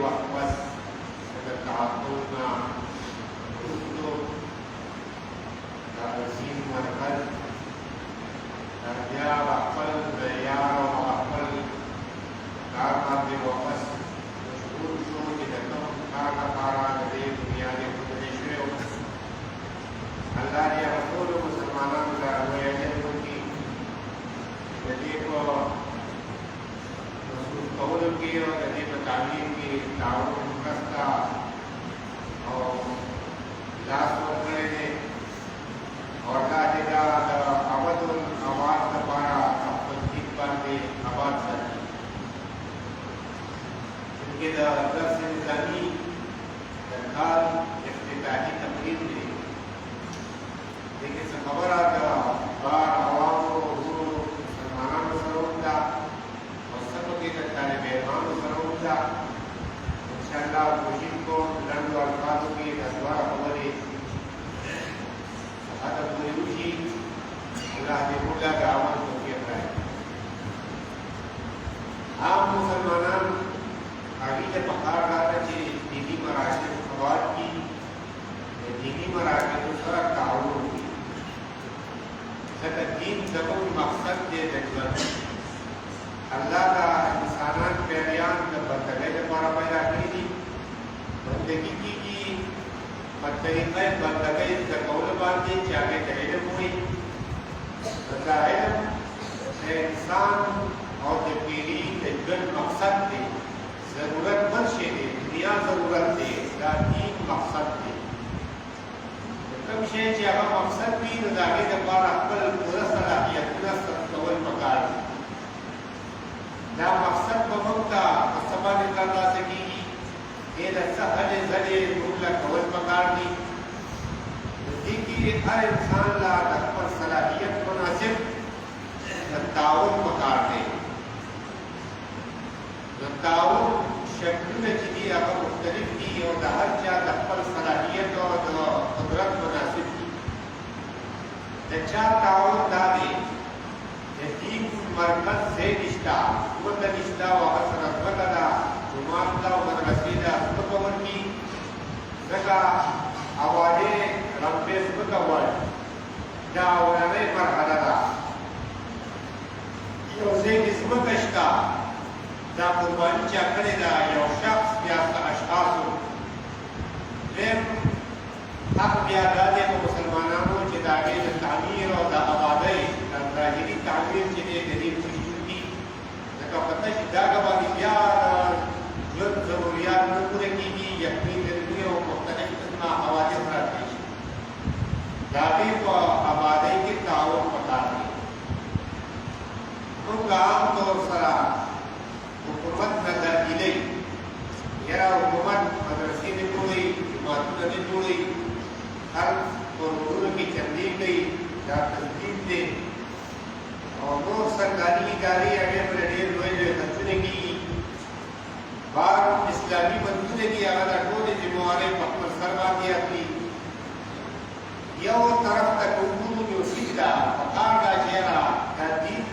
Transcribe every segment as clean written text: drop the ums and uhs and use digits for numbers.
وخت بس د تعاقلنا وروستو دا وسیم مرکز دا بیا خپل د یار او خپل کار باندې واپس مشغول شو چې د کوم کار لپاره د دې دنیا نه ښودلی شوی و الله دې هغه ټولو مسلمانانو ته لوی اجر وکړي د دې په مصروف کولو کې او د دې په تعلیم کې تعاون مرسته او لاس ورکړی دی او الله دې دا د ابدالاواد لپاره خپل دین باندې آباد ساتي چونکې د درس نظامي د کال افتتاحي تقریر دی لیکن څه خبره د بار عوامو ورونو مسلمانانو سره وکړه او څه پکې د طالب علمانو سره وکړه انشاءالله کوشش کوم لنډو الفاظو کې د دواړه خبرې ختم پورې وشي الله دې موږ له عمل توفیق راکړي عام مسلمانان هغوی ته پکار دا ده چې دیني مراکز قواعد کړي د دیني مراکزو سره تعاون وکړي ځکه دین زموږ مقصد دی د ژوند الله دا انسانان پیریان د بندګۍ لپاره پیدا کړي دي بندګي کېږي په طریقه بندګۍ زده کولو باندې چې هغې ته علم وایي دا علم د انسان او د پیري د ژوند مقصد دی ضرورت بل شی دی دنیا ضرورت دی دا دین مقصد دی کوم شی چې هغه مقصد وي نو د هغې دپاره خپل پوره صلاحیتونه صرف کول پکار دي دا مقصد به موږ ته په څه باندې ترلاسه کېږي دې د څه هلې ځلې موږ له کول پکار دي نو دې کې هر انسان له د خپل صلاحیت مناسب د تعاون پکار دی د تعاون شکلونه چې دي هغه مختلف دي او د هر چا د خپل صلاحیت او د قدرت مناسب دي د چا تعاون دا دی د دین مرکز ځای نشته ځمکه نشته او هغه سره ځمکه ده جومات ده او مدرسې ده ځمکه ورکړي ځکه اوالې رمبې ځمکه غواړي دا اولنۍ مرحله ده یو ځای کې ځمکه شته دا قرباني چا کړې ده یو شخص بیا څه اشخاصو دویم حق بیا دا دی په مسلمانانو چې د هغې د تعمیر او د آبادۍ د ظاهري تعمیر چې دی د دې پورې جوړي ځکه پته چې دا باندې بیا د ژوند ضروریات نه پوره کېږي یخني ګرمي او مختلف قسمه حوادث راتلی شي د هغې په آبادۍ کې تعاون پکار دی موږ عام طور سره حکومت نه داخلي یاره حکومت مدرسې نه جوړوي جوماتونه نه جوړوي هر کورونو کې چندې کوي دا تصدیق دی او نور سرکاري ادارې هغې پرې ډېر لوی لوی خرچونه کېږي بار اسلامي بندونه دي هغه دا ټولې ذمهوارۍ په خپل سر باندې اخلي یو طرف ته کورونو یوسف ده پکار ده چې یاره دا دین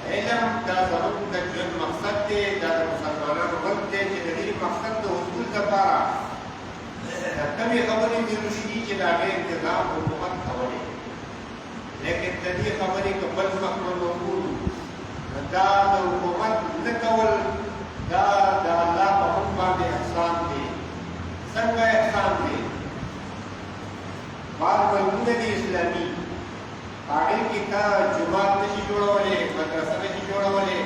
علم دا زموږ د ژوند مقصد دی دا د مسلمانانو ورک دی چې د دې مقصد د حصول لپاره کمې خبرې ضروري دي چې د هغې انتظام حکومت کولی لیکن د دې خبرې که بل مخ وګورو دا د حکومت نه کول دا د الله په موږ باندې احسان دی څنګه احسان دی بار بندونه دي اسلامي هغې کې تا جومات نشي جوړولی مدرسه نشي جوړولی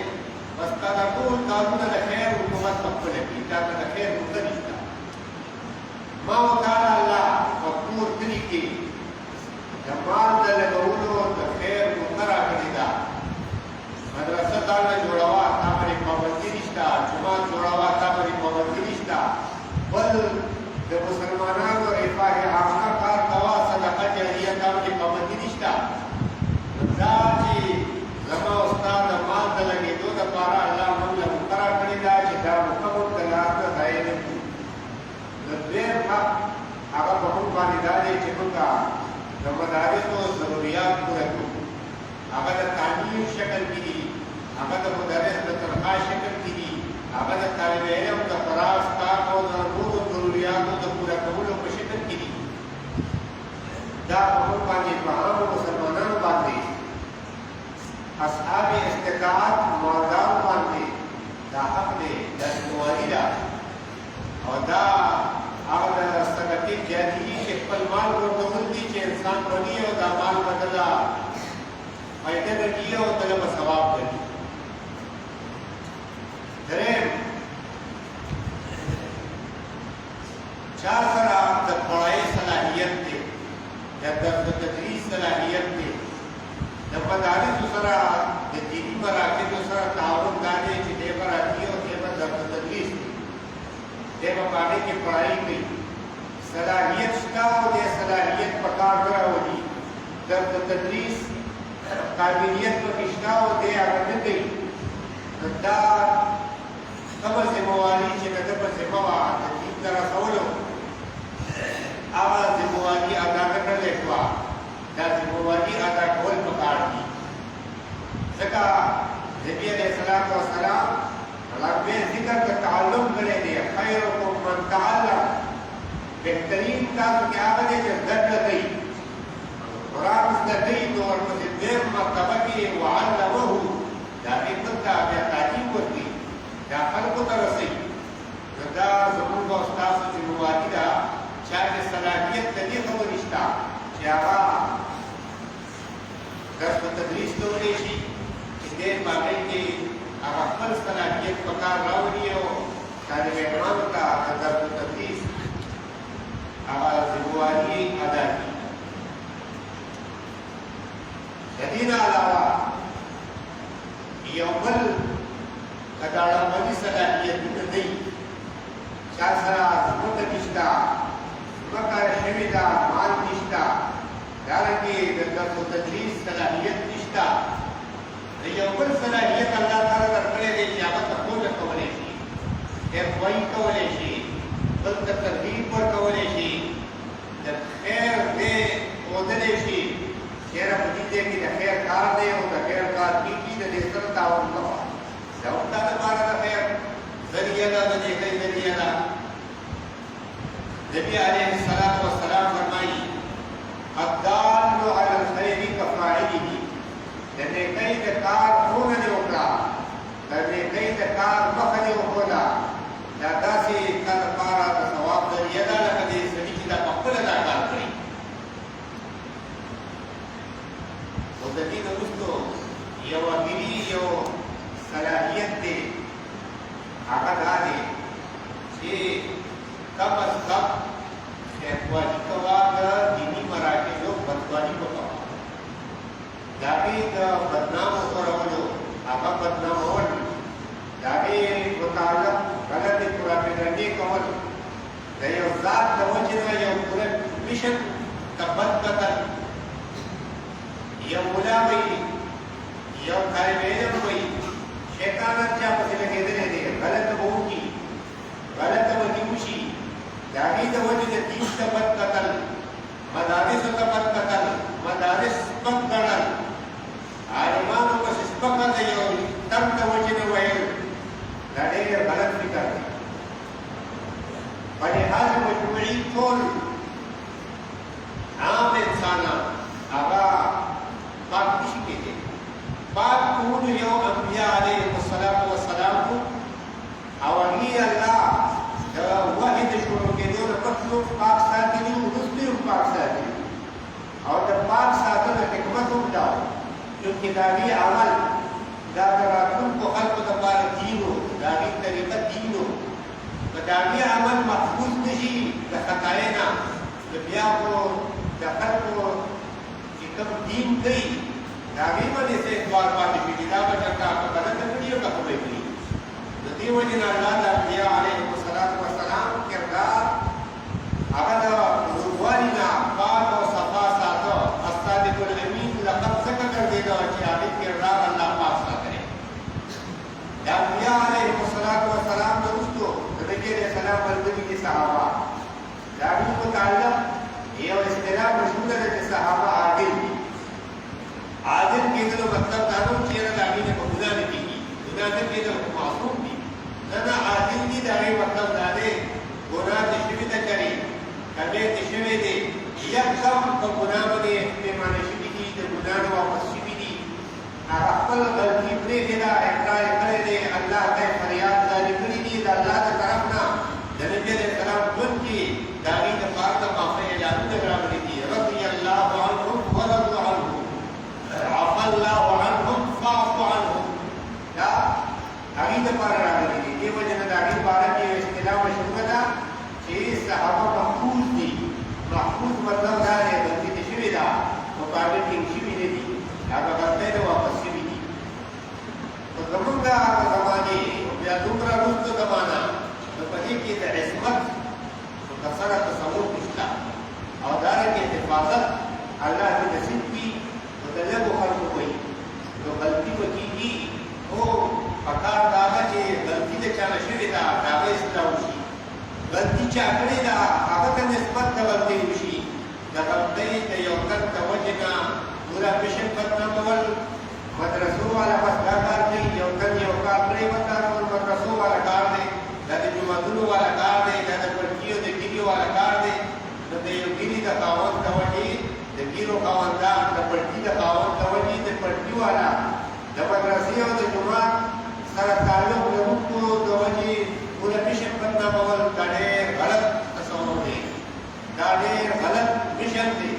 بس تا دا ټول کارونه د خیر حکومت په خپله کړي تا ته د خیر موقع نشته ما وتعالی الله په کور کلي کې د مال د لګولو د خیر موقع راکړې ده مدرسه تا نه جوړوه تا باندې پابندي نشته جومات جوړوه تا باندې پابندي نشته بل د مسلمانانو رفاه عامه کار کوه صدقه جاریه تا باندې پابندي نشته دا چې زما او ستا د مال د لګېدو دپاره الله موږ له موقع راکړې ده چې دا موقع موږ د لار نه ضایع نه کړو د دویم حق هغه په موږ باندې دا دی چې موږ د مدارسو ضروریات پوره کړو هغه د تعلیم شکل کې دي هغه د مدرس د تنخواه شکل کې دي هغه د طالب علم د خوراک دا په باندې په عام مسلمانانو باندې اصحاب استطاعت مردان باندې دا حق دی دا ذمہواری ده او دا هغه صدقې جاریه چې خپل مال ورکول دي چې انسان غني او دا مال بدلا فائدہ ګټي او طلب ثواب ګټي درېم چا سره د پړای صلاحیت دی د تدریس صلاحیت دی د مدارس سره د دیني مراکز سره تعاون غاړي چې د مراکز او د تدریس دی په باندې کې پړای کوي صلاحیت شته او د صلاحیت په کار راوړي د تدریس قابلیت په کښتا او د هغه نه کوي دا کومه ذمہواری چې د په ذمہ وا د دین تر رسولو هغه ذمہواری ادا کړل شو دا ذمہواری ادا کول پکار دي ځکه نبی علیہ الصلوۃ والسلام هغه ذکر د تعلم کړی دی خیرکم من تعلم بهترین تاسو کې هغه دی چې زده کوي قرآن زده کوي نو ورپسې دیم مرتبه کې وعلمه دا عبادت ته بیا تعلیم ورکړي دا خلکو ته رسوي دا زموږ او ستاسو ذمہواري ده چا کې صلاحیت د دې خبرې شته چې هغه درس په تدریس کولی شي چې دې باندې کې هغه خپل صلاحیت په کار راوړي او طالب علمانو ته درس په تدریس هغه ذمہواري ادا کړي د دې نه علاوه یو بل کډاړه صلاحیت نه دی چا سره زموږ نشته مکار شوی دا مال نشته دارنګې د درس تدریس صلاحیت نشته د یو بل صلاحیت الله تعالی درکړی دی چې هغه تخوله کولی شي ارفایي کولی شي بل ته ترغیب ورکولی شي د خیر دی ښودلی شي چېرې په دې ځای کې د خیر کار دی او د خیر کار کېږي د دې سره تعاون کوه دا هم تا دپاره د خیر ذریعه ده د نیکۍ ذریعه ده نبی علیہ الصلوۃ والسلام فرمایي الدال علی الخیر کفاعله د نیکۍ د کار خونه دی وکړه د نیکۍ د کار مخه دی وکړه دا داسې تا دپاره د ثواب ذریعه ده لکه دې سړي چې دا پخپله دا کار کړي او د دې نه وروستو یو اخري یو صلاحیت دی هغه دا دی چې کم از کم خیرخواهي کوه د دیني مراکزو بدخواهي مه کوه د هغې د بدنامو خپرولو هغه بدنامول د هغې متعلق غلطې پروپاګنډې کول د یو ذات د وجې نه یو پوره مشن ته بد کتل یو ملا وایي یو طالب علم وایي شیطان چا پسې لګېدلی دی غلطه به وکړي غلطه به دې وشي د هغې د وجې د دین ته بد کتل مدارسو ته بد کتل مدارس سپک ګڼل عالمانو پسې سپکه د یو تم د وجې نه ویل دا ډېر غلط فکر دی په لحاظ مجموعي ټول عام انسانان هغه پاک نشي کېدی پاک کولو یو انبیاء علیهم الصلاة والسلام او هغې الله د وحي د شروع کېدو نه مخکې پاک ساتلي وروسته هم پاک ساتلي او د پاک ساتلو حکمت هم دا و چونکې د هغې عمل دا د راتلونکو خلکو دپاره دین و د هغې طریقه دین و که د هغې عمل محفوظ نه شي د خطایۍ نه نو بیا خو د خلکو چې کوم دین کوي د هغې باندې څه اعتبار پاتې کېږي دا به چېرته که غلطه کړي او که ښه به کړي د دې وجې نه الله د انبیا علیهم الصلاة والسلام کردار هغه د بزرګوالي نه پاک او صفا ساته الصادق الامین لقب ځکه ګرځېده چې هغې کردار الله پاک ساتلی د انبیا علیهم الصلاة والسلام نه وروستو د نبي علیه السلام ملګري دي صحابه د هغوی متعلق یو اصطلاح مشهوره ده چې صحابه عادل دي عادل کېدلو مطلب دا نه چې یاره د هغې نه به ګناه نه کېږي ګناه نه کېدل خو معصوم دي نه عادل دي د هغې مطلب دا دی ګناه دې شوې ده کړې کمې دې شوې دي یکدم په ګناه چانه شوې ده د هغه اصلاح وشي غلطي چا کړې ده هغه ته نسبت د غلطۍ وشي د غلطۍ د یو تن د وجې نه پوره پیشن بدنامول مدرسو والا بس دا کار کوي یو تن یو کار کړی ودارول مدرسو والا کار دی دا د جوماتونو والا کار دی دا د پړکیو د ګیري والا کار دی نو د یو ګیري د خاوند د وجې د ګیرو خاوندان د پړکي د خاوند د وجې د پړکي والا د مدرسې او د جومات سره تعلق لرونکو د وجې پوره پیشن بدنامول دا ډېر غلط تصور دی دا ډېر غلط مشن دی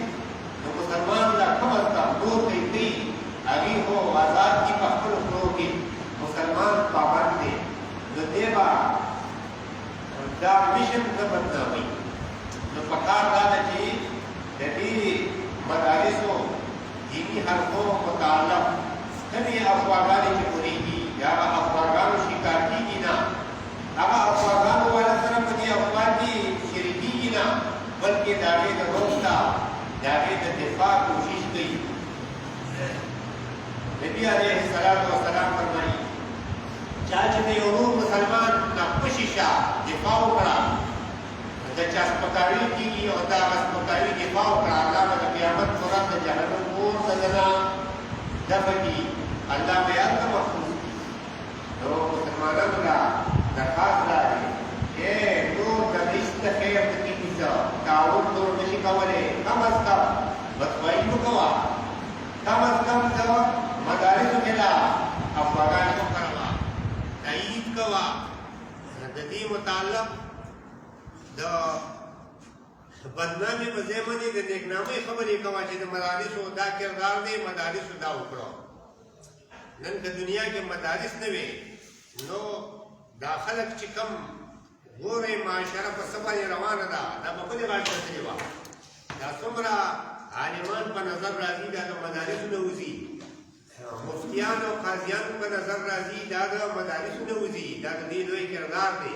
نو مسلمان لا کم از کم نور دی کوي هغې خو آزاد دي په خپلو خولو کې مسلمان پابند دی نو دی به دا مشن نه بدناموي نو پکار دا ده چې د دې مدارسو دیني حلقو متعلق کمې افواګانې چې خورېږي یا هغه افواګانو شکار کېږي نه هغه افواګانو والا سره په دې افوا کې شریکېږي نه بلکې د هغې د روغتا د هغې د دفاع کوشش کوي نبی علیه السلام فرمایي چا چې د یو نور مسلمان نه خوشي شه دفاع وکړه د چا سپکاوي کېږي او د هغه سپکاوي دفاع وکړه الله به د قیامت په ورځ د جهنم اور د ده نه دفع کړي الله به هلته محفوظ کړي نو مسلمانانو له درخواست دا دی نور د هېڅ د خیر د کېږي څه تعاون نور نشي کولی کم از کم بدخواهي مه کوه کم از کم د مدارسو کې له افواګانې مه کاروه تایید کوه د دې متعلق د بدنامۍ په ځای باندې د نیکنامۍ خبرې کوه چې د مدارسو دا کردار دی مدارسو دا وکړه نن که دنیا کې مدارس نه وي نو دا خلک چې کم ګورئ معاشره په څه باندې روانه ده دا په بلې غاړې ته تللې وه دا څومره عالمان په نظر راځي دا د مدارسو نه وځي مفتیان او قاضیان په نظر راځي دا د مدارسو نه وځي دا د دې لوی کردار دی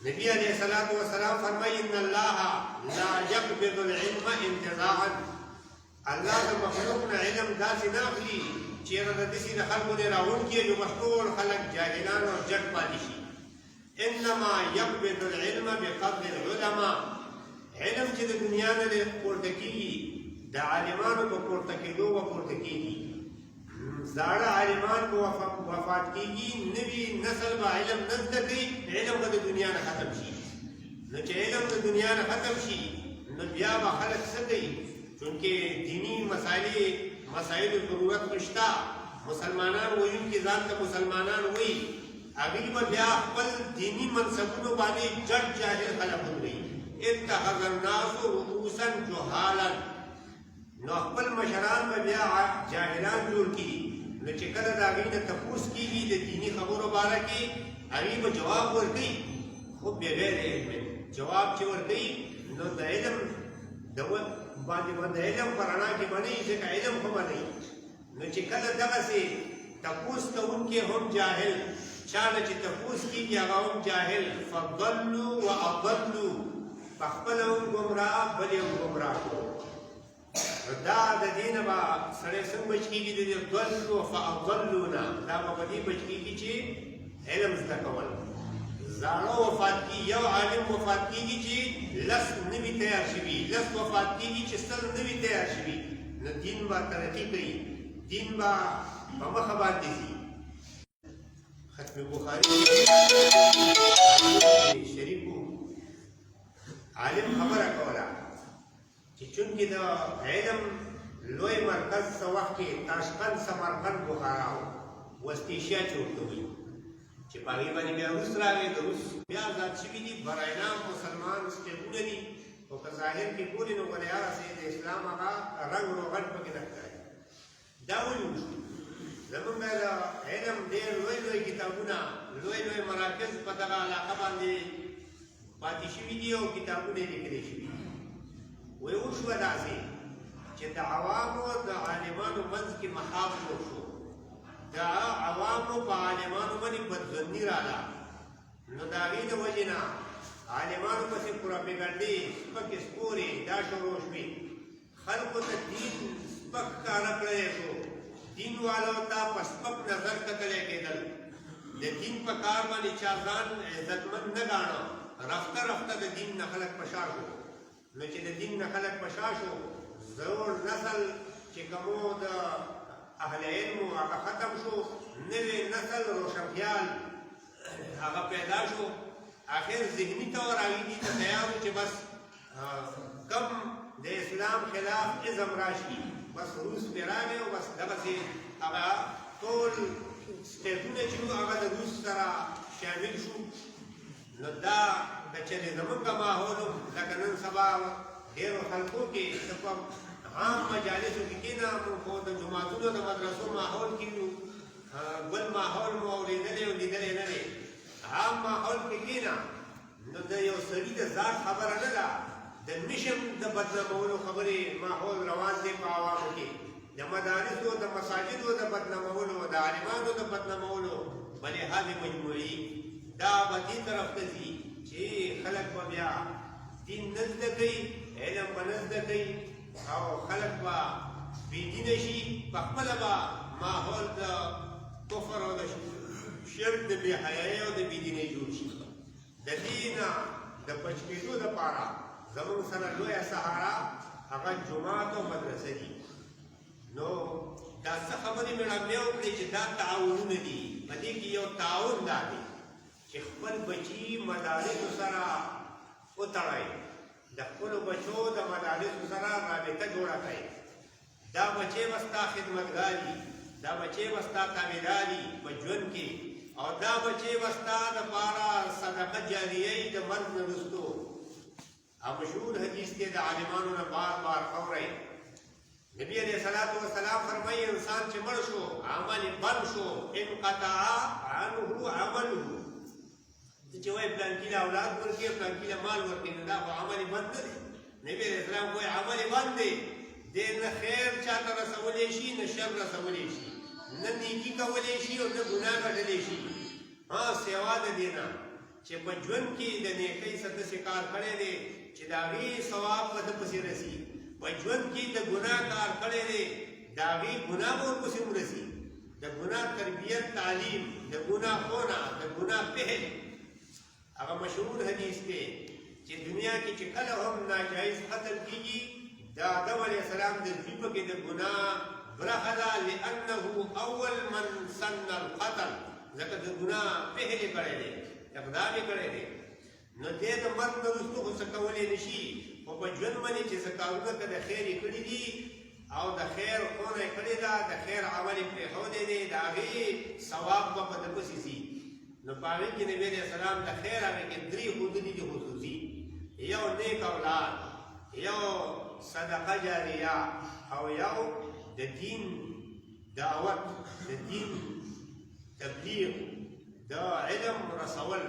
نبی علیہ السلام فرمائی ان اللہ لا یقبض العلم انتزاعا اللہ د مخلوق نه علم داسې نه اخلي چېرې د داسې د خلکو نه راوړونکي نو مخ ټول خلک جاهلان او جټ پاتې شي انما یقبض العلم بقبض العلماء علم چې د دنیا نه پورته کېږي د عالمانو په پورته کېدو به پورته کېږي زاړه عالمان به وفات کېږي نوي نسل به علم نه زده کوي علم به د دنیا نه ختم شي نو چې علم د دنیا نه ختم شي نو بیا به خلک څه کوي چونکې دیني مسایلو ضرورت نشته مسلمانان ویونکي ځان ته مسلمانان وایي هغوی به بیا خپل دیني منصبونو باندې جټ جاهل خلک وکړي اتخذ الناس رؤوسا جهالا نو خپل مشران به بیا جاهلان جوړ کړي نو چې کله د هغوی نه تپوس کېږي د دیني خبرو باره کې هغوی به جواب ورکوي خو بغیر علم جواب چې ورکوي نو د علم باندې د علم په رڼا کې به نه وي ځکه علم خو به نه وي نو چې کله دغسې تپوس کوونکي هم جاهل چا نه چې تپوس کېږي هغه هم جاهل فضلوا واضلوا پخپله هم ګمراه بل یې هم ګمراه کړو دا د دې نه به سړی څنګه بچ کېږي د دې ضلوا فاضلوا نه دا به په دې بچ کېږي چې علم زده کول زاړه وفات کېږي یو عالم وفات کېږي چې لس نوي تیار شوي لس وفات کېږي چې سل نوي تیار شوي نو دین به ترقي کوي دین به په مخه باندې ځي ختم بخاري شریفو عالم خبره کوله چې چونکې د علم لوی مرکز څه وخت کې تاشقند سمرقند بخارا وست ایشیا چې ورته وایي چې په هغې باندې بیا روس راغی د روس بیا ازاد شوي دي براینا مسلمان سټیټونه دي خو که ظاهر کې ګورې نو ولې هغسې د اسلام هغه رنګ روغن پکې نه ښکاري دا ولې وشو زمونږ د علم ډېر لوی کتابونه لوی مراکز په دغه علاقه باندې پاتې شوي دي او کتابونه یې لیکلي شوي دي وی وشوه داسې چې د عوامو د عالمانو منځ کې محاب جوړ شو د عوامو په عالمانو باندې بدظني راغله نو د هغې د وجې نه عالمانو پسې پروپیګنډې سپکې سپورې دا شروع شوې خلکو ته دین سپک ښکاره کړی شو دین والو ته په سپک نظر کتلی کېدل د دین په کار باندې چا ځان عزتمند نه ګاڼه رفته رفته د دین نه خلک په شا شو نو چې د دین نه خلک په شا شو زوړ نسل چې کومو د اهل علمو هغه ختم شو نوی نسل روشنخیال هغه پیدا شو آخر ذهني طور هغې دې ته تیار و چې بس کم د اسلام خلاف ازم راشي بس روس پرې راغی او بس دغسې هغه ټول سټیټونه چې وو هغه د روس سره شامل شو نو دا د چلې زمونږ ماحول لکه نن سبا ډېرو خلکو کې په عام مجالسو کې کېنه موږ خو د جوماتونو د مدرسو ماحول کې یو بل ماحول مو اورېدلی او لیدلی نه دی عام ماحول کې کېنه نو د یو سړي د ذات خبره نه ده د مشم د بدنامولو خبرې ماحول روان دی په عوامو کې د مدارسو د مساجدو د بدنامولو د عالمانو د بدنامولو بلحاظ مجموعي دا به دې طرف ته ځي چې خلک به بیا دین نه زده کوي علم به نه زده کوي او خلک به بېدینه شي په خپله به ماحول د کفر او د شرک د بېحیایۍ او د بېدینۍ جوړ شي د دې نه د بچ کېدو دپاره زمونږ سره لویه سهاره هغه جومات او مدرسه دي نو دا څه خبرې مې ړنګې وکړې چې دا تعاونونه دي په دې کې یو تعاون دا دی چې خپل بچي مدارسو سره وتړئ د خپلو بچو د مدارسو سره رابطه جوړه کړئ دا بچې به ستا خدمتګار دي دا بچې به ستا تابعدار دي په ژوند کې او دا بچې به ستا دپاره صدقه جاریه د مرګ نه وروستو او مشهور حدیث کې د عالمانو نه بار بار اورئ نبی علیہ الصلوۃ والسلام فرمایي انسان چې مړ شو عمل بند شو انقطع عنه عمله چې وایي پلانکي له اولاد ورکړي پلانکي له مال ورکړي نو دا خو عمل بند نه دی نبی علیہ السلام وایي عمل بند دی دې نه خیر چاته رسولی شي نه شر رسولی شي نه نیکي کولی شي او نه ګناه ګټلی شي سوا د دې نه چې په ژوند کې د نیکۍ څه داسې کار کړی دی چې د هغې ثواب به ده پسې رسي په ژوند کې د ګناه کار کړی دی د هغې ګناه به ورپسې ورسي د ګناه تربیت تعلیم د ګناه ښوونه د ګناه پهل هغه مشهور حدیث دی چې دنیا کې چې کله هم ناجایز قتل کېږي د آدم علیه السلام د زوی پکې د ګناه برخه ده لانه اول من سن القتل ځکه د ګناه پهل یې کړی دی اقدام یې کړی دی نو دې د مرګ نه وروسته خو څه کولی نه شي خو په ژوند باندې چې څه کارونه که د خیر یې کړي دي او د خیر ښوونه یې کړې ده د خیر عمل یې پرېښودی دی د هغې ثواب به په ده پسې ځي نو په هغې کې نبي علیه السلام د خیر هغې کې درې ښودلي دي خصوصي یو نیک اولاد یو صدقه جاریه او یو د دین دعوت د دین تبلیغ د علم رسول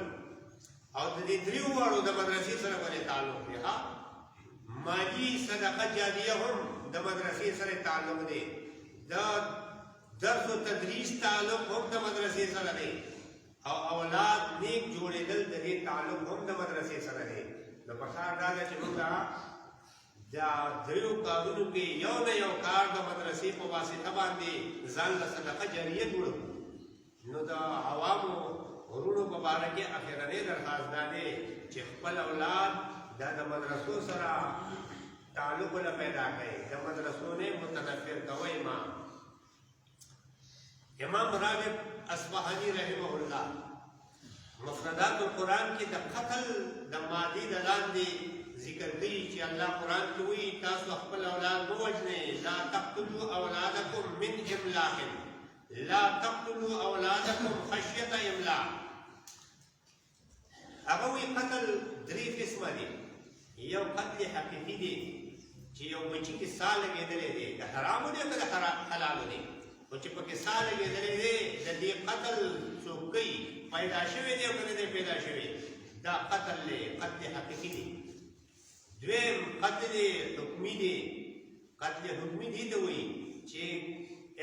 او د دې دریو واړو د مدرسې سره باندې تعلق دی مالی صدقه جاریه هم د مدرسې سره تعلق دی د درس و تدریس تعلق هم د مدرسې سره دی او اولاد نیک جوړېدل د دې تعلق هم د مدرسې سره دی نو پکار دا ده چې موږ دا دریو کارونو کې یو نه یو کار د مدرسې په واسطه باندې ځان له صدقه جاریه جوړ نو د عوامو ورونو په باره کې اخرنۍ درخواست دا دی چې خپل اولاد دا د مدرسو سره تعلق له پیدا کړئ د مدرسو نه متنفر کوئ ما امام راغب اصفهاني رحمه الله مفردات القرآن کې د قتل د مادي د لاندې ذکر کوي چې الله قرآن کې وایي تاسو خپل اولاد مه وژنئ لا تقتلوا اولادکم من املاق لا تقتلوا اولادکم خشیة املاق هغه وایي قتل درې قسمه دی یو قتل حقیقي دی چې یو بچي کې سا لګېدلی دی د حرامو دی که د حلالو دی خو چې پکې سا لګېدلی دی د دې قتل څوک کوي پیدا شوی دی او که نه دی پیدا شوی دا قتل دی قتل حقیقي دی دویم قتل حکمي دی قتل حکمي دی ته وایي چې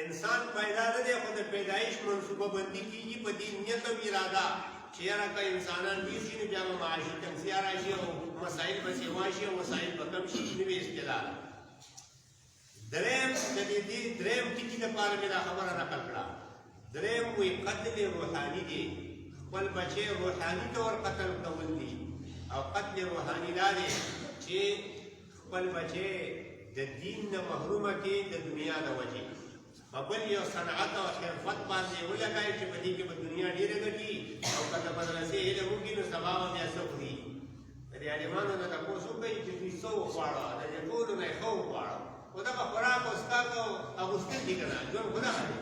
انسان پیدا نه دی خو د پیدایش منصوبه بندي کېږي په دې نیت او اراده چې یاره که انسانان ډېر شي نو بیا به معاشي تنګسیا راشي او مسایل به سیوا شي او وسایل به کم شي نوې اصطلاح دریم د دې دریم ټکي دپاره مې دا خبره نقل کړه دریم وایي قتل روحاني دی خپل بچی روحاني طور قتل کول دي او قتل روحاني دا دی چې خپل بچی د دین نه محرومه کړي د دنیا د وجې په بل یو صنعت او حرفت باندې ولګوي چې په دې کې به دنیا ډېره ګټي او که د مدرسې علم وکړي نو سبا به بیا څه خوري د دې عالمانو نه تپوس وکړئ چې دوی څه وخواړه د دې ټولو نه یې ښه وخواړه خو دغه خوراک او څښاک او اغوستل دي که نه ژوند خو دغه دی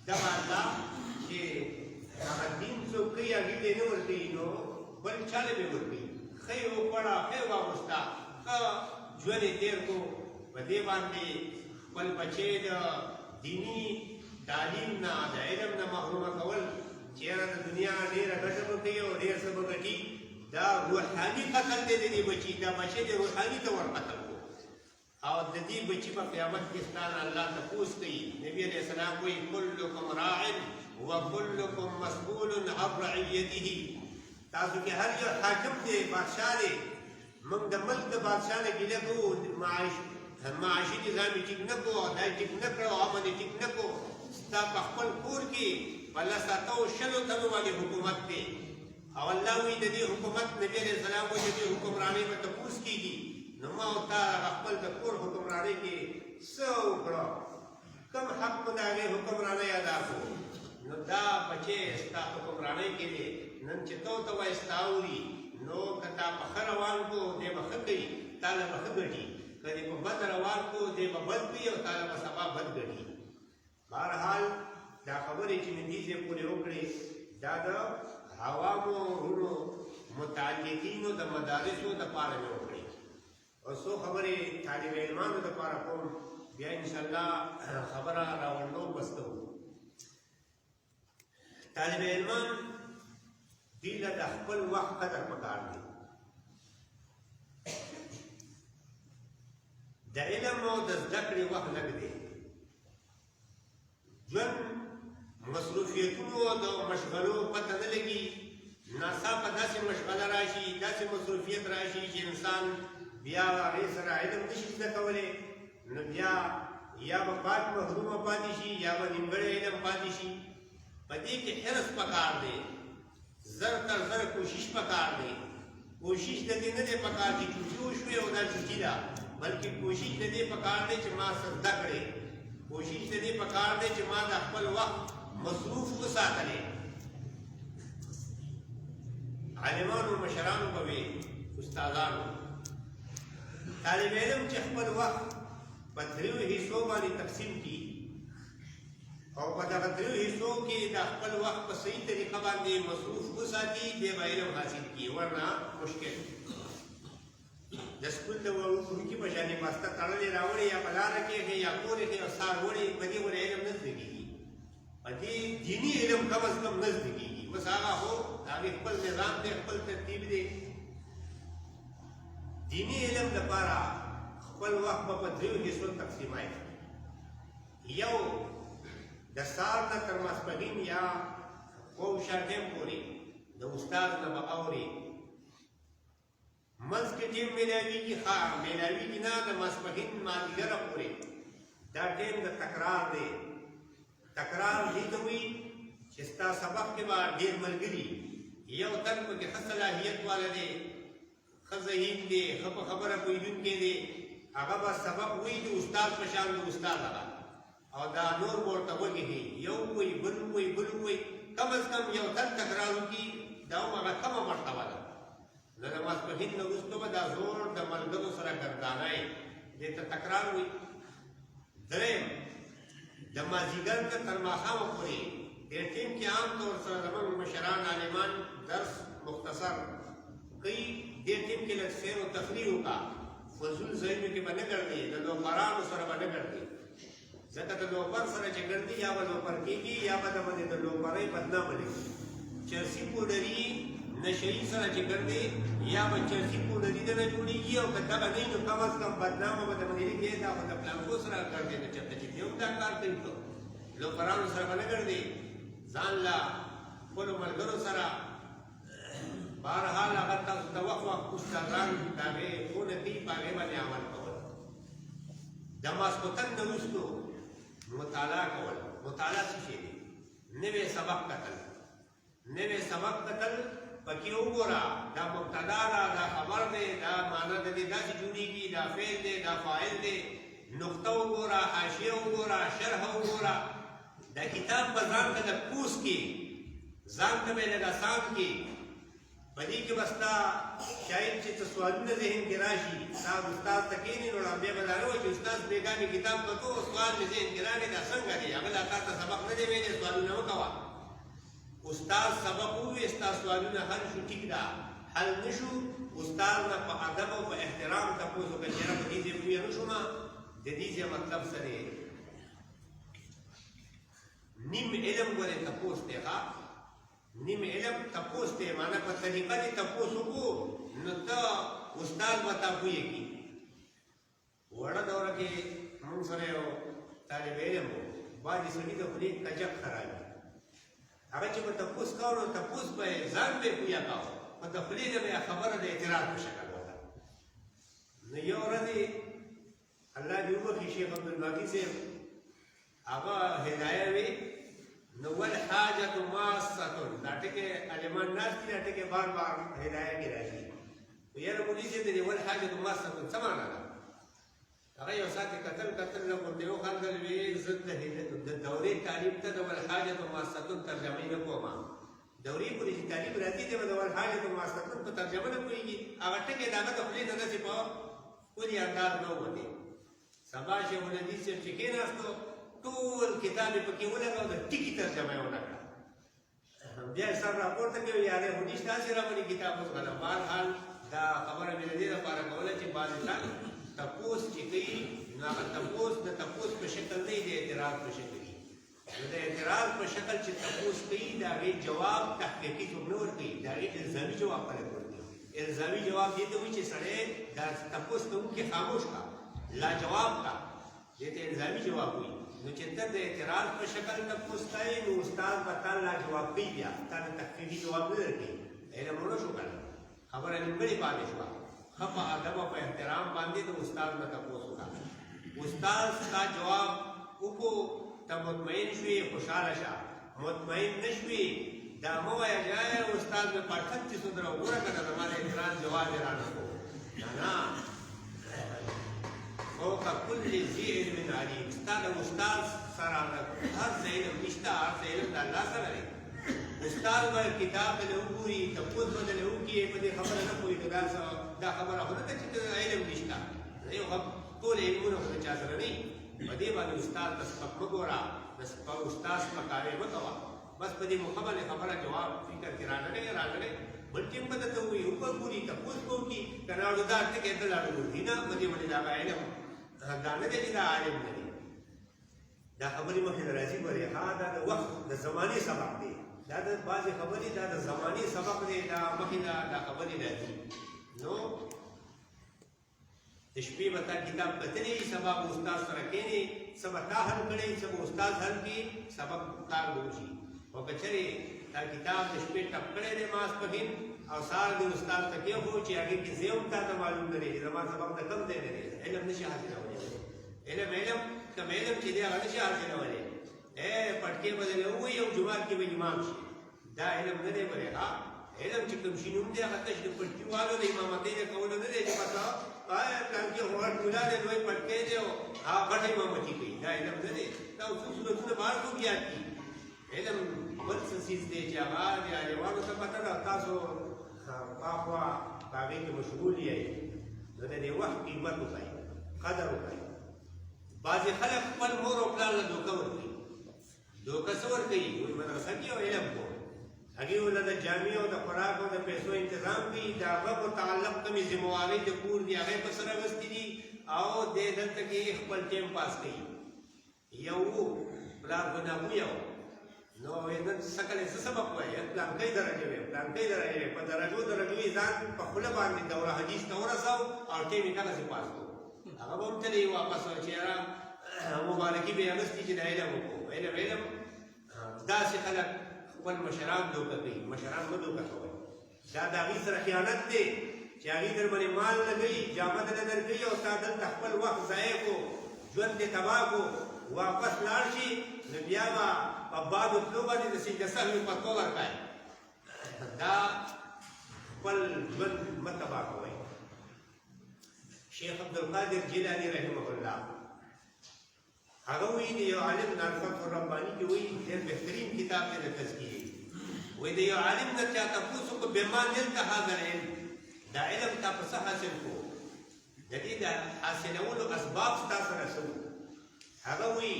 دغه الله چې هغه دین څوک کوي هغې ته یې نه ورکوي نو بل چا له به یې ورکوي ښه یې وخوړه ښه یې واغوسته ښه ژوند یې تېر کړو په دې باندې خپل بچی د دینی تعلیم نه د علم نه محرومه کول چې یاره د دنیا ډېره ګټه به کوي او ډېر څه به ګټي دا روحاني قتل دی د دې بچي دا بچی د روحاني طور قتل کو او د دې بچي په قیامت کې ستا نه الله تپوس کوي نبي علیه السلام وایي کلکم راع وکلکم مسئول عن رعیته تاسو کې هر یو حاکم دی بادشاه دی موږ د ملک د بادشاه نه ګیله کوو معاشي نظام یې ټیک نه کړو دا یې ټیک نه کړو امن یې ټیک نه کړو ستا په خپل کور کې په لس اتو شلو تنو باندې حکومت دی او الله وایي د دې حکومت نبي علیه السلام وایي د دې حکمرانۍ به تپوس کېږي نو ما او تا خپل د کور حکمرانۍ کې څه وکړه کوم حق مو د هغې حکمرانۍ ادا کړو نو دا بچی ستا حکمرانۍ کې دی نن چې تو ته وایي ستا اوري نو که تا په ښه روان کړو دی به ښه کوي تا له به ښه ګټي که دې په بد روان کړو دی به بد کوي او تا له به سبا بد ګټي بهرحال دا خبرې چې مې دې ځای پورې وکړې دا د عوامو وروڼو متعلقینو د مدارسو دپاره مې وکړې او څو خبرې طالب علمانو دپاره کوم بیا انشاءالله خبره راوړلو بسته وو طالب علمان دې له د خپل وخت قدر پکار دی د علم او د زده کړې وخت لږ دی ژوند مصروفیتونو او د مشغلو پته نه لګي ناڅاپه داسې مشغله راشي داسې مصروفیت راشي چې انسان بیا هغې سره علم نشي زده کولی نو بیا یا به پاک محرومه پاتې شي یا به نیمګړی علم پاتې شي په دې کې حرص پکار دی زر تر زر کوشش پکار دی کوشش د دې نه دی پکار چې چوټي وشوې او دا چوټي ده بلکې کوشش د دې پکار دی چې ما څه زده کړې کوشش د دې پکار دی چې ما د خپل وخت مصروف وساتلی عالمانو مشرانو به وي استادانو طالب علم چې خپل وخت په دریو حصو باندې تقسیم کړي او په دغه دریو حصو کې د خپل وخت په صحیح طریقه باندې مصروف وساتي دی به علم حاصل کړي ورنه مشکل د سکول د وړوکي په شانې بسته تړلې راوړې یا په لاره کې یا کور کې او سار وړې په دې ورې علم نه زده کېږي په دې دیني علم کم از کم نه زده کېږي بس هغه هو هغې خپل نظام دی خپل ترتیب دی دیني علم لپاره خپل وخت به په دریو حصو تقسیمای یو د سهار نه تر ماسپښین یا پوشا ټیم پورې د استاد نه به اوري منځ کې ټیم میلاویږي ښه میلاویږي نه د ماسپښین مازدیګره پورې دا ټیم د تکرار دی تکرار دې ته وایي چې ستا سبق کې به ډېر ملګري یو تن پکې ښه صلاحیت والا دی ښه ذهین دی ښه په خبره پوهېدونکی دی هغه به سبق وایي د استاد په شان د استاد هغه او دا نور ورته وږي یو وایي بل وایي بل وایي کم از کم یو تن تکرار وکړي دا هم هغه کمه مرتبه ده نو د ماسپښین نه وروسته به دا زور د ملګرو سره ګردانی دې ته تکرار وایي دریم د مازدیګر نه تر ماښامه پورې دې ټیم کې عام طور سره زموږ مشران عالمان درس مختصر کوي دې ټیم کې لږ سیر و تفریح وکړه فضول ځایونو کې به نه ګرځي د لوپرانو سره به نه ګرځي ځکه د لوپر سره چې ګرځي یا به لوپر کېږي یا به د لوپرۍ بدنامه لګي چرسي پوډري نشهیي سره چې ګرځي یا به چرسي پوډري دنه جوړېږي او که دغه نه وي نو کم از کم بدنامه به د منیري کې دا به د پلانکو سره ګرځي نو چېرته چې دی هم دا کار کوي لوپرانو سره به نه ګرځي ځان له خپلو ملګرو سره بهرحال هغه تاسو ته وخت وخت استادان د هغې ښوونه کوي په هغې باندې عمل کول د ماسخوتن نه وروستو مطالعه کول مطالعه څه شی دی نوی سبق کتل نوې سبق کتل پکې وګوره دا مبتدا ده دا خبر دی دا معنا د دې داسې جوړېږي دا فعل دی دا فاعل دی نقطه وګوره حاشیه وګوره شرح وګوره دا کتاب په ځان ته لږ پوس کړي ځان ته به لږ اسان کړي په دې کې به ستا شاید چې څه سوالونه ذهن کې راشي ستا استاد ته کښېنې نو بیا به دا نه وایي چې استاد بېګا مې کتاب کتو سوال مې ذهن کې راغی دا څنګه دی هغه لا تا ته سبق نه دی ویلی سوالونه مه کوه استاد سبق ووایي ستا سوالونه حل شو ټیک ده حل نه شو استاد نه په ادب او په احترام تپوس وکړه چې یاره په دې ځای پوه نه شومه د دې ځای مطلب څه دی نیم علم ولې تپوس دی ښه نیم علم تپوس دی معنی په طریقه دې تپوس وکړو نو ته استاد به تا پوهېږي وړه دوره کې موږ سره یو طالب علم و بعضې سړي د خولې کجک خرابي هغه چې به تپوس کوو نو تپوس به یې ځان به یې پویه کوو په د خولې نه به یې خبره د اعتراض په شکل وکړه نو یو ورځ الله دې وبخي شیخ عبدالباقي صاحب هغه هدایه وي نو والحاجة ماسة دا ټکي عالمان ناست دي دا ټکي بار بار هدایه کې راځي یاره مولوي صاحب دی والحاجة ماسة څه معنا ده هغه یو ساعت یې کتل نه ورته وخندل ویې زه د دورې تعلیم ته د والحاجة ماسة ترجمه نه کوم دورې پورې چې تعلیم راځي دی د والحاجة ماسة په ترجمه نه پوهېږي هغه ټکي د هغه د خولې نه داسې په ښکلي انداز نه ووتې سبا شیخ الحدیث صاحب چې کېناستو ټول کتاب یې پکې ولګاو د ټکي ترجمه یې ونه کړه بیا یې سر راپورته کوي یاره خو نشته هسې راباندې کتاب وزغله بهرحال دا خبره مې د دې لپاره کوله چې بعضې خلک تپوس چې کوي نو هغه تپوس د تپوس په شکل نه وي د اعتراض په شکل وي نو د اعتراض په شکل چې تپوس کوي د هغې جواب تحقیقي څوک نه ورکوي د هغې الزامي جواب خلک ورکوي الزامي جواب دې ته وایي چې سړی دا تپوس کوونکی خاموش کا لاجواب کا دې ته الزامي جواب وایي نو چې ته د اعتراض په شکل تپوس کوې نو استاد به تا لاجواب کوي بیا تا ته تحقیقي جواب نه درکوي علم ونه شو کنه خبره نیمګړې پاتې شوه ښه په ادب او په احترام باندې د استاد نه تپوس وکړه استاد ستا جواب وکړو ته مطمئن شوې خوشحاله شه مطمئن نه شوې دا مه وایه چې استاد مې پاټک چې سندره وګوره که نه زما د اعتراض جواب یې رانه کړو نه فوق كل ذي علم عليم استاد استاد سره هر څه علم نشته هر څه علم د الله سره دی استاد به کتاب له وګوري تپوس به له وکړي په دې خبره نه پوهېږي دا خبره خو نه ده چې علم نشته یو ټول علمونه خو د چا سره نه وي په دې باندې استاد ته سپک مه ګوره د استاد سپکاوی مه کوه بس په دې مکمل خبره جواب فکر کې راغلی بل ټیم به درته ووایي وګوري تپوس به وکړي که نه اړو دا ټکي ته لاړو ګرځي نه په دې باندې د هغه علم دا نه دی چې دا عالم نه دی دا خبرې مخکې نه راځي ګورې ها دا د وخت د زمانې سبق دی دا د بعضې خبرې دا د زمانې سبق دی دا مخکې دا خبرې راځي نو د شپې به تا کتاب کتلی سبا به استاد سره کښېنې څه به تا حل کړی څه به استاد حل کړي سبق کار به وشي او که چېرې دا کتاب د شپې ټپ کړی دی ماسپښین او سهار دې استاد ته کېښود چې هغې کې زه هم تا ته معلوم نه دی چې زما سبق د کوم ځای نه دی علم نشي حاصلولی علم کوم علم چې دی هغه نشي حاصلولی پټکې به درې ووایي او جومات کې به امام شي دا علم نه دی بلې ها علم چې کوم شي نوم دی هغه تش د پټکي والو د امامتۍ د کولو نه دی چې پته پلانکي غوړ ملا دی لوی پټکی دی او هغه غټه امامتي کوي دا علم نه دی دا اصول سنتونه بهر څوک یاد کړي علم بل څه څیز دی چې هغه د عالمانو ته پته ده تاسو پاخوا په هغې کې مشغول یئ نو د دې وخت قیمت وکړئ قدر وکړئ بعضې خلک خپل مور او پلار له دوکه ورکوي دوکه څه ورکوي وایي مدرسه کې یو علم کوم هغې ورله د جامې او د خوراک او د پیسو انتظام کوي د هغه متعلق کومې ذموارۍ د کور دي هغه یې په سر اخیستي دي او دی دلته کې خپل ټایم پاس کوي یو پلار خو نابویه و نو نن څه کله څه سبق وایي پلانکۍ درجې وې پلانکۍ درجې وې په درجو یې ځان په خوله باندې دوره حدیث ته ورساو او ټایم یې کله پاس کړو هغه به هم تللی واپس و چې یاره مبارکي به یې اخیستي چې دا علم وکړو علم داسې خلک خپل مشران دوکه کوي مشران مه دوکه کوئ دا د هغوی سره خیانت دی چې هغوی در باندې مال لګوي جامه درله درکوي او تا دلته خپل وخت ضایع کړو ژوند دې تباه کړو واپس لاړ شي نو بیا به په بادو تلو باندې د سجده سهوي فتوا ورکوي دا خپل ژوند مه تباه کوئ. شیخ عبدالقادر جیلانی رحمه الله هغه وایي د یو عالم نه الفتح الرباني کې وایي ډېر بهترین کتاب دی د تزکیې. وایي د یو عالم نه چا تپوس وکړو بما نلت هذا العلم، دا علم تا په څه حاصل کړو، د دې د حاصلولو اسباب ستا سره څه وو؟ هغه وایي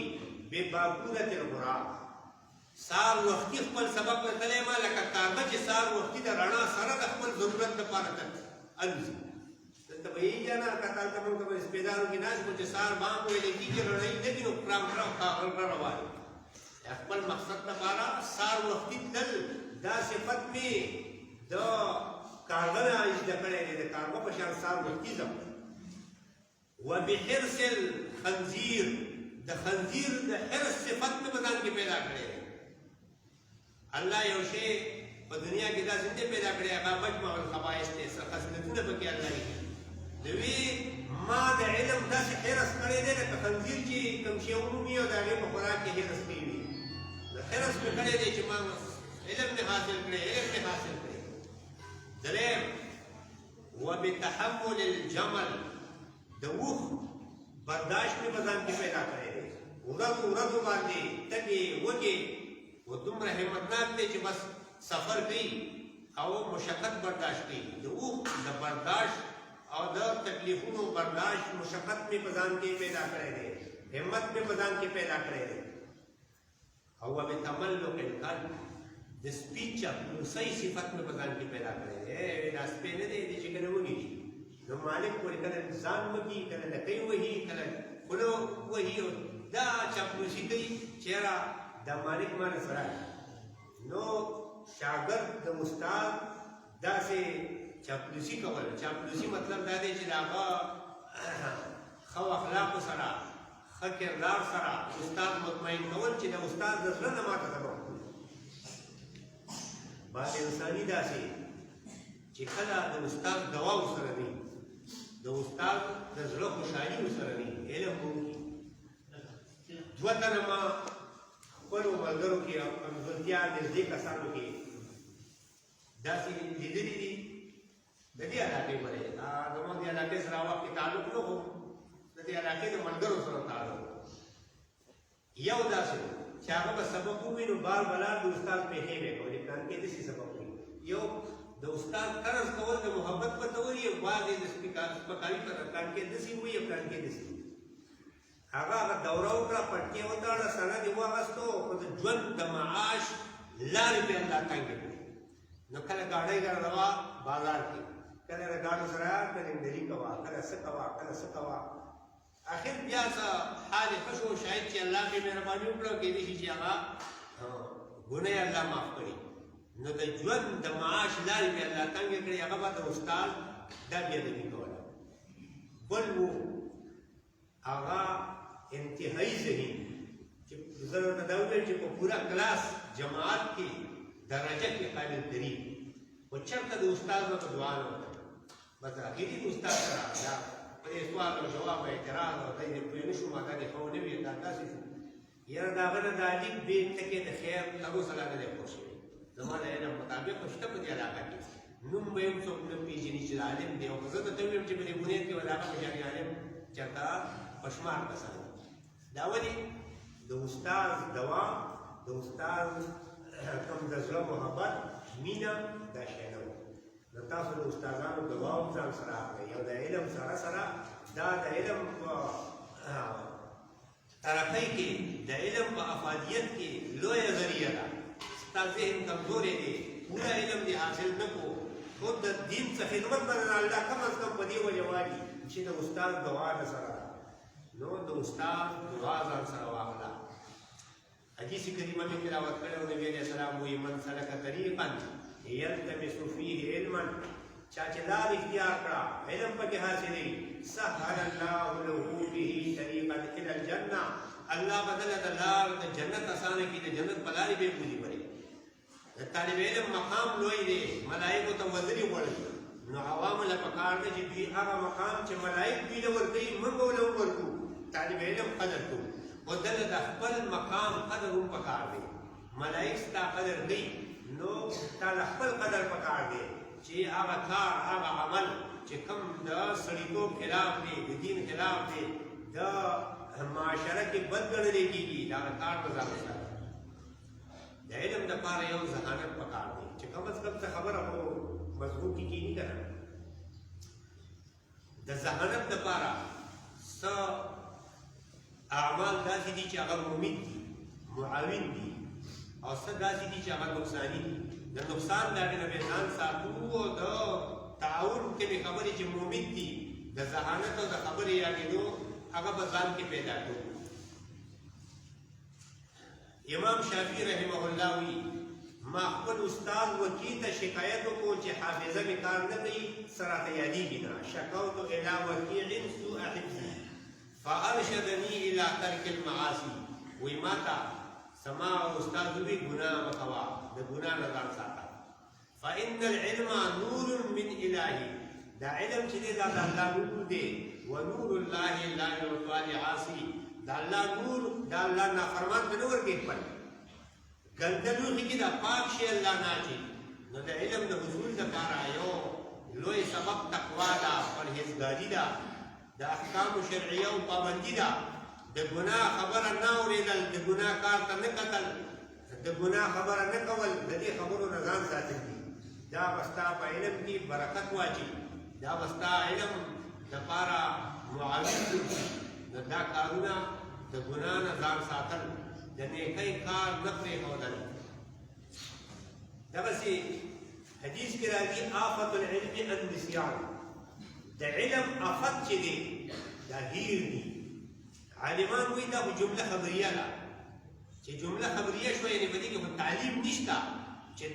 بباکورة الغراب، سار وختي خپل سبق ورتلی ما لکه کارغه چې سار وختي د رڼا سره د خپل ضرورت دپاره الوځي. دلته به یې جانا کتل ته موږ به سپېدارو کې ناست وو چې سار بام ویلی کېږي رڼایي نه وي نو کرام کرام غره روان خپل مقصد لپاره سار وختي تلل. دا صفت مې د کارغه نه زده کړی دی، د کارغه په شان سار وختي ځم. وبحرص الخنزیر، د خنزیر د حرص صفت مې په ځان کې پیدا کړی دی. الله یو شی په دنیا کې داسې نه پیدا کړی هغه مجمع الخبائث دی، خصلتونه پکې الله لیکلي. دوی ما د علم داسې حرص کړی دی لکه خنزیر چې کوم شی ومومي او د هغې په خوراک کې حرص کوي وي. حرص مې کړی دی چې ما علم مې حاصل کړی، علم مې حاصل کړی. دریم وبتحمل الجمل، د اوښ برداشت مې په ځان کې پیدا کړی دی. ورځو ورځو باندې تګې وږې و دومره همتناک دی چې بس سفر کوي او مشقت برداشت کوي. د اوښ د برداشت او د تکلیفونو برداشت مشقت مې په ځان کې پیدا کړی دی، همت مې په ځان کې پیدا کړی دی. او بتملق القلب، د سپي چاپلوسۍ صفت مې په ځان کې پیدا کړی دی. دا سپی نه دی چې کله ونیسي نو مالک پورې کله ځان وکړي، کله لکۍ وهي، کله خوله وهي، دا چاپلوسي کوي چې یاره دا مالک ما نه سره. نو شاګرد د استاد داسې چاپلوسي کول، چاپلوسي مطلب دا دی چې د هغه ښه اخلاقو سره ښه کردار سره استاد مطمئن کول چې د استاد د زړه نه ماته سبق کړي. بعض انساني داسې چې کله د استاد دوا ورسره وي، د استاد د زړه خوشحالي ورسره وي، علم وکړي. دوه تنه ما خپلو ملګرو کې همزولتیا نږدې کسانو کې داسې لیدلي دي د دې علاقې پورې. زموږ د علاقې سره وخت کې تعلق نه و، د دې علاقې د ملګرو سره تعلق. یو داسې و چې هغه به سبق ووي نو بار بلار د استاد پېښې به کولې، پلان کې داسې سبق ووي. یو د استاد قرض کول د محبت په ته وایي، بعض یې د سپکاوي په پلان کې داسې وایي، پلان کې داسې هغه دوره وکړه، پټکې وتړه، سند یې واخیستو، خو د ژوند د معاش لارې پې الله تنګې کړې. نو کله ګاډۍ روا بازار کې، کله د ګاډو سره کلندري کوه، کله څه کوه، کله څه کوه. اخر بیا څه حال یې ښه شو، شاید چې الله پې مهرباني وکړه، کېدای شي چې هغه ګناه یې الله معاف کړي. نو د ژوند د معاش لارې پې الله تنګې کړې، هغه به د استاد دا بېادبي کوله. بل و هغه انتهایی ذهین چې زه ورته دا ووایم چې په پوره کلاس جماعت کې درجه کې قابل ترین، خو چېرته د استاد ورته دعا نه وکړه. بس اخري د استاد سره دا په دې سوال او جواب اعتراض او دی دې پوه نه شو، ما دا دې ښه ونه وي، دا داسې شو. یاره د هغه نه د الف ب ټکې د خیر تر اوسه لا نه دی پوه شوی. زما د علم مطابق خو شته په دې علاقه کې نوم به یې هم څوک نه پېژني چې عالم دی. او که زه درته ووایم چې په دې بنیاد کې ولاغه په شان عالم چېرته پشمار کسان. دا ولې د استاد دوا، د استاد کوم د زړه محبت، مینه، دا شی نه و. نو تاسو د استادانو دوا هم ځان سره اخلئ، او د علم سره سره دا د علم په ترقۍ کې، د علم په افادیت کې لویه ذریعه ده. ستا ذهن کمزوری دی، پوره علم دې حاصل نه کړو، خو د دین څه خدمت باندې الله کم از کم په دې وجه وایي چې د استاد دعا نه سره ده. نو د استاد دعا ځان سره واخله. حدیث کریمه مې تلاوت کړی او نبي علیه السلام وایي من سلک طریقا یلتمس فیه علما، چا چې لار اختیار کړه علم پکې حاصلوي، سهل الله له به طریقا الی الجنه، الله بدله د لار د جنت اسانه کړي، د جنت په لارې به یې بوځي پرې. د طالب علم مقام لوی دی، ملایکو ته وزري غواړي. نو عوامو له پکار ده چې دوی هغه مقام چې ملایک دوی له ورکوي موږ به له ورکو، طالب علم قدر کوو. خو دله د خپل مقام قدر هم پکار دی. ملایک ستا قدر کوي، نو تا د خپل قدر پکار دی چې هغه کار هغه عمل چې کوم د سړیتوب خلاف دی د دین خلاف دی د معاشره کې بد ګڼل کېږي دا کار به ځان وساتي د علم دپاره یو ذهانت پکار دی چې کم از کم څه خبره خو مضبوطي کېږي که نه د ذهانت دپاره څه اعمال داسې دي چې هغه ممید دي معاون دي او څه داسې دي چې هغه نقصاني دي د نقصان د هغې نه به ځان ساتو او د تعاون کومې خبرې چې ممید دي د ذهانت او د خبرې یادېدو هغه به ځان کې پیدا کړو امام شافعي رحمه الله وی ما خپل استاد وکیل ته شکایت وکړو چې حافظه مې کار نه کوي سراته یادېږي نه شکوت الی وکیع سوء حفظي فارشدني الى ترك المعاصي وی ماته سما استاد وی ګناه مه کوه د ګناه نه ځان ساته فان العلم نور من الهي دا علم چې دی دا د الله نور دی ونور الله لا يعطى لعاصي دا الله نور دا الله نافرمان ته نه ورکوي خپل ګندلوخي کې دا پاک شي الله نه اچي نو د علم د حصول دپاره یو لوی سبب تقوا ده پرهیزګاري ده د احکامو شرعیه او پابندي ده د ګناه خبره نه اورېدل د ګناه کار ته نه کتل د ګناه خبره نه کول د دې خبرو نه ځان ساتل دي دا به ستا په علم کې برکت واچي دا به ستا علم دپاره معاون ګرځي نو دا کارونه د ګناه نه ځان ساتل د نیکۍ کار نه پرېښودل دغسې حدیث کې راځي آفت العلم النسیان د علم آفت چې دی دا هیر دي عالمان وایي دا خو جمله خبریه ده چې جمله خبریه شوه یعنې په دې کې خو تعلیم نشته چې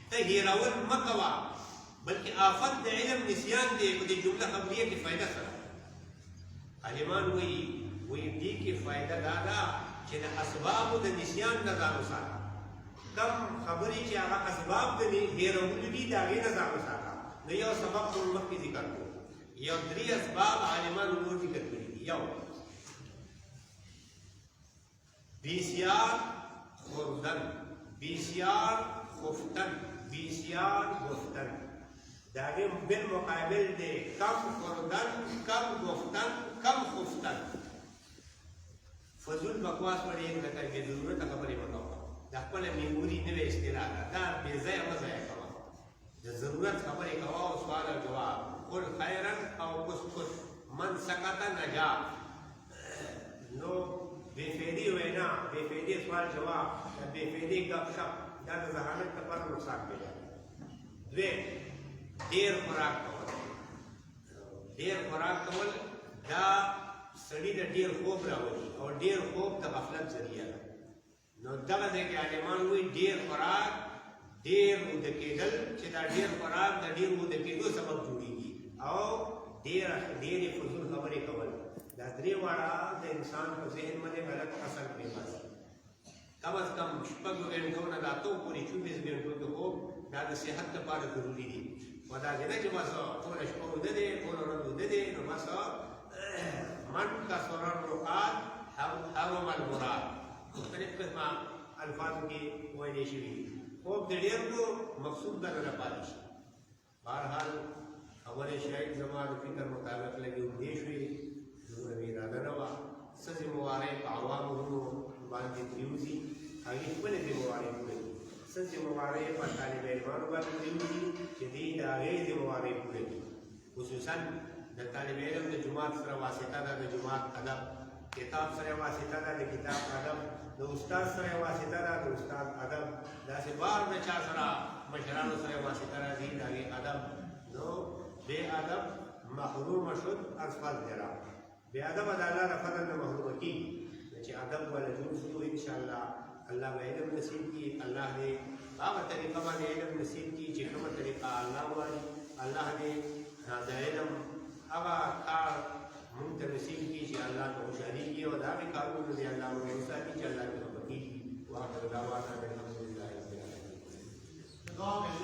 ته هیرول مه کوه بلکې آفت د علم نسیان دی په دې جمله خبریه کې فایده سره عالمان وایي دې کې فایده دا ده چې د اسبابو د نسیان نه ځان وساته کم خبرې چې هغه اسباب د هیرولو دي د هغې نه ځان وساته نو یو سبب خو مخکې ذکر کړو یو 3 اسباب عالمانو نور ذکر کړي دي یو بسیار خوردن بسیار خفتن بسیار گفتن د هغې بالمقابل دی کم خوردن کم گفتن کم خفتن فضول بکواس پر ایک نہ کر کے ضرورت خبرې مه کوه د خپله میموري نوې اصطلاح ده دا بې ځایه مه ضایع کوه د ضرورت خبرې کوه او سوال او جواب قل خیرا او اسکت من سکت نجا نو بې فایدې وینا بې فایدې سوال جواب بې فایدې ګپ شپ دا د ذهانت لپاره نقصان پیدا کوي دویم ډېر خوراک کول ډېر خوراک کول دا سړي د ډېر خوب راولي او ډېر خوب د غفلت ذریعه ده نو دغه ځای کې عالمان وایي ډېر خوراک ډېر اوده کېدل چې دا ډېر خوراک د ډېر اوده کېدو سبب جوړېږي او ډېرې فضول خبرې کول دا درې واړه د انسان په ذهن باندې غلط اثر پرېباسي کم از کم 6 غنټو نه دا اتو پورې 24 غنټو کې خوب دا د صحت لپاره ضروري دي و دا نه چې بس ټوله شپه اوده دی ټوله ورځ اوده دی نو بس من کسر الرقاد حرم المراد مختلف قسمه الفاظو کې ویلې شوي دي خوب د ډېر کو مقصود دغه نه پاتې شي بهرحال خبرې شاید زما د فکر مطابق لږې اوږدې شوې دومره مې اراده نه وه څه ذمهوارۍ په عوامو باندې پرېوځي هغې خپلې ذمهوارۍ پوره کړي څه ذمهوارۍ په طالب علمانو باندې پرېوځي چې دوی د هغې ذمهوارۍ پوره کړي خصوصا د طالب علم د جماعت سره واسطه ده د جماعت ادب کتاب سره واسطه ده د کتاب ادب د استاد سره واسطه ده د استاد ادب داسې بار د چا سره مشرانو سره واسطه راځي د هغې ادب نو بې ادب محرومه شد از فضل را بې ادبه د الله د فضل نه محرومه کېږي چې ادب ولا جوړ شو انشاءالله الله به علم نصیب کړي الله دې هغه طریقه باندې علم نصیب کړي چې کومه طریقه الله وایي الله دې د علم هغه کار مونږ ته نصیب کړي چې الله ته خوشحالي کړي او د هغې کارونو دې الله موږ وساتي چې الله ته خفه کېږي واخر دعوانا الحمدلله رب العالمین